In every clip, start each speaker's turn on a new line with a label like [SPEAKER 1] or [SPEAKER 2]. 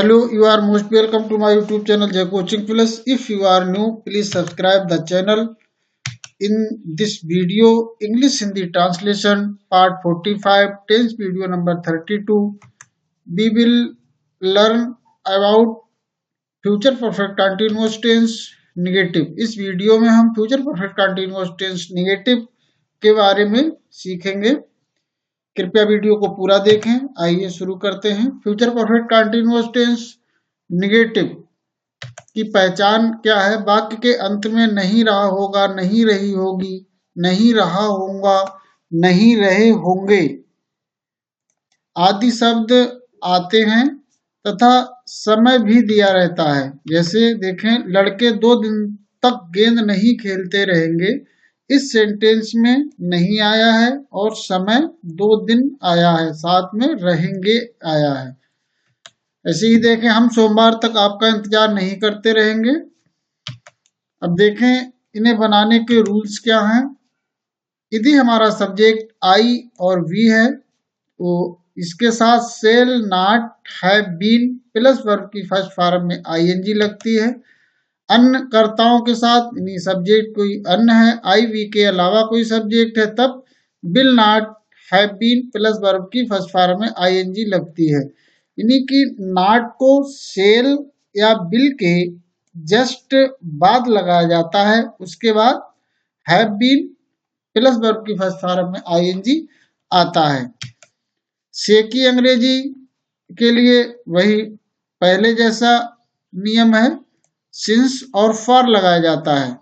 [SPEAKER 1] Hello, you are most welcome to my YouTube channel Jay Coaching Plus. If you are new, please subscribe the channel. In this video, English Hindi translation part 45, tense video number 32, we will learn about future perfect continuous tense negative. इस video में हम future perfect continuous tense negative के बारे में सीखेंगे। कृपया video को पूरा देखें। आइए शुरू करते हैं। Future perfect continuous tense negative की पहचान क्या है? वाक्य के अंत में नहीं रहा होगा, नहीं रही होगी, नहीं रहा होगा, नहीं रहे होंगे आदि शब्द आते हैं तथा समय भी दिया रहता है। जैसे देखें, लड़के 2 दिन तक गेंद नहीं खेलते रहेंगे। इस सेंटेंस में नहीं आया है और समय 2 दिन आया है, साथ में रहेंगे आया है। ऐसे ही देखें, हम सोमवार तक आपका इंतजार नहीं करते रहेंगे। अब देखें इन्हें बनाने के रूल्स क्या हैं। यदि हमारा सब्जेक्ट आई और वी है तो इसके साथ shall, not, have been plus verb की फर्स्ट फॉर्म में आईएनजी लगती है। अन्य कर्ताओं के साथ यानी सब्जेक्ट कोई अन्य है, आई वी के अलावा कोई सब्जेक्ट है, तब will not, have been plus verb की फर्स्ट फॉर्म में आईएनजी लगती है। यानी कि नॉट को सेल या विल के जस्ट बाद लगाया जाता है, उसके बाद हैव बीन प्लस वर्ब की फर्स्ट फॉर्म में आईएनजी आता है। से की अंग्रेजी के लिए वही पहले जैसा नियम है, सिंस और फॉर लगाया जाता है।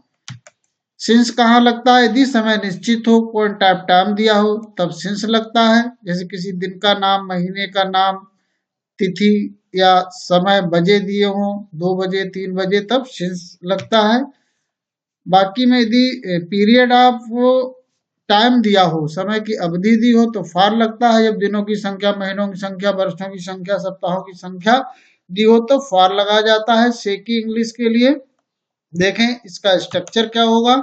[SPEAKER 1] सिंस कहाँ लगता है? यदि समय निश्चित हो, पॉइंट ऑफ टाइम दिया हो, तब सिंस लगता है। जैसे किसी दिन का नाम, महीने का नाम, तिथि या समय बजे दिए हों, 2 बजे 3 बजे, तब सिंस लगता है। बाकी में यदि पीरियड ऑफ टाइम दिया हो, समय की अवधि दी हो, तो फॉर लगता है। जब दिनों की संख्या, महीनों की संख्या, वर्षों की संख्या, सप्ताहों की संख्या दी हो तो फॉर लगाया जाता है। से की इंग्लिश के लिए देखें इसका स्ट्रक्चर क्या होगा,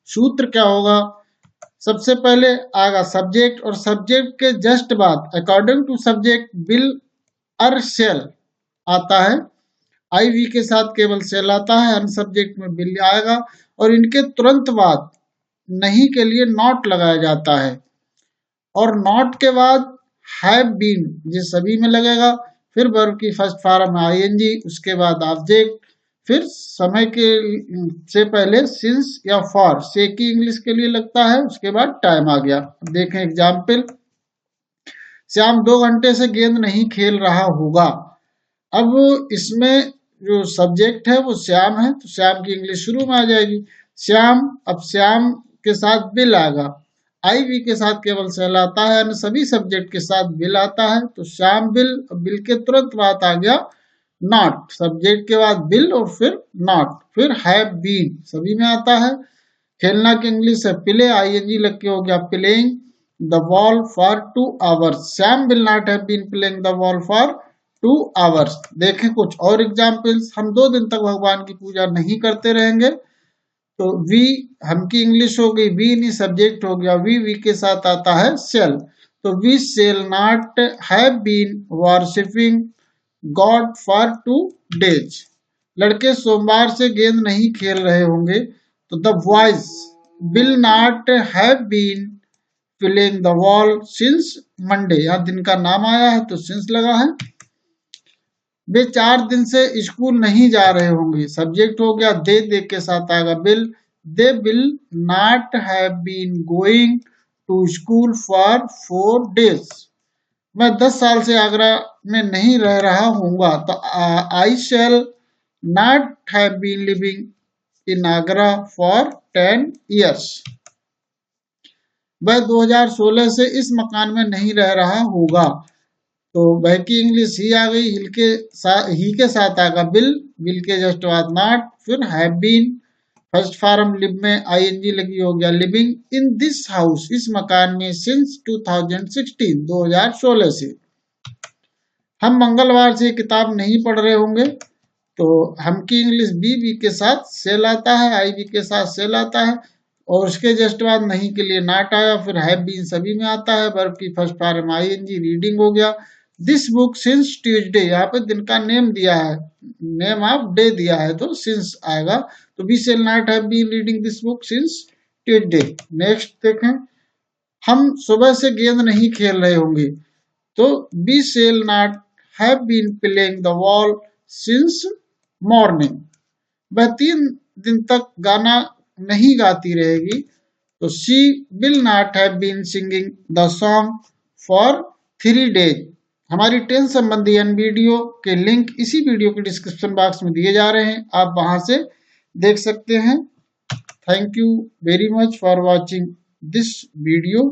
[SPEAKER 1] सूत्र क्या होगा। सबसे पहले आएगा सब्जेक्ट और सब्जेक्ट के जस्ट बाद अकॉर्डिंग टू सब्जेक्ट विल और शेल आता है। आई वी के साथ केवल शेल आता है, अन्य सब्जेक्ट में विल आएगा और इनके तुरंत बाद नहीं के लिए नॉट लगाया जाता है और नॉट के बाद हैव बीन ये सभी में लगेगा। फिर वर्ब की फर्स्ट फॉर्म आईएनजी, उसके बाद ऑब्जेक्ट, फिर समय के से पहले सिंस या फॉर। से की इंग्लिश के लिए लगता है, उसके बाद टाइम आ गया। देखें एग्जाम्पल, श्याम 2 घंटे से गेंद नहीं खेल रहा होगा। अब इसमें जो सब्जेक्ट है वो श्याम है, तो श्याम की इंग्लिश शुरू में आ जाएगी, श्याम। अब श्याम के साथ विल आएगा, आई वी के साथ केवल सेल आता है, अन्य सभी सब्जेक्ट के साथ विल आता है, तो श्याम विल। विल के तुरंत बाद आ गया नॉट, सब्जेक्ट के बाद विल और फिर नॉट, फिर हैव बीन सभी में आता है। खेलना की इंग्लिश है प्ले, आईएनजी लग के हो गया playing the ball for 2 hours. Shyam will not have been playing the ball for 2 hours. देखें कुछ और एग्जाम्पल्स, हम 2 दिन तक भगवान की पूजा नहीं करते रहेंगे, तो वी हम की इंग्लिश हो गई, वी नहीं सब्जेक्ट हो गया, वी के साथ आता है शेल, तो we shall not have been worshipping God for 2 days। लड़के सोमवार से गेंद नहीं खेल रहे होंगे, तो the boys will not have been playing the ball since Monday. यहाँ दिन का नाम आया है तो सिंस लगा है। वे 4 दिन से स्कूल नहीं जा रहे होंगे, सब्जेक्ट हो गया, दे के साथ आएगा will, they will not have been going to school for 4 days। मैं 10 साल से आगरा में नहीं रह रहा हूँगा, तो I shall not have been living in Agra for 10 years। वह 2016 से इस मकान में नहीं रह रहा होगा, तो वह की इंग्लिश ही आ गई, ही के साथ आएगा विल, विल के जस्ट बाद नॉट, फिर have been, first form live में आईएनजी लगी हो गया लिविंग इन दिस हाउस, इस मकान में सिंस 2016 2016 से। हम मंगलवार से किताब नहीं पढ़ रहे होंगे, तो हम की इंग्लिश बी के साथ सेल आता है, आई वी के साथ सेल आता है और उसके जस्ट बाद नहीं के लिए नॉट आया, फिर हैव बीन सभी में आता है। वर्ब की फर्स्ट फॉर्म आईएनजी रीडिंग हो गया, दिस बुक सिंस ट्यूजडे, यहाँ पे दिन का नेम दिया है, नेम ऑफ डे दिया है तो सिंस आएगा, तो we shall not have been reading this book since Tuesday. Next देखें, हम सुबह से गेंद नहीं खेल रहे होंगे, तो we shall not have been playing the ball since morning. वह 3 दिन तक गाना नहीं गाती रहेगी, तो she will not have been singing the song for 3 days। हमारी टेंस संबंधी अन्य वीडियो के लिंक इसी वीडियो के डिस्क्रिप्शन बॉक्स में दिए जा रहे हैं, आप वहां से देख सकते हैं। Thank you very much for watching this video.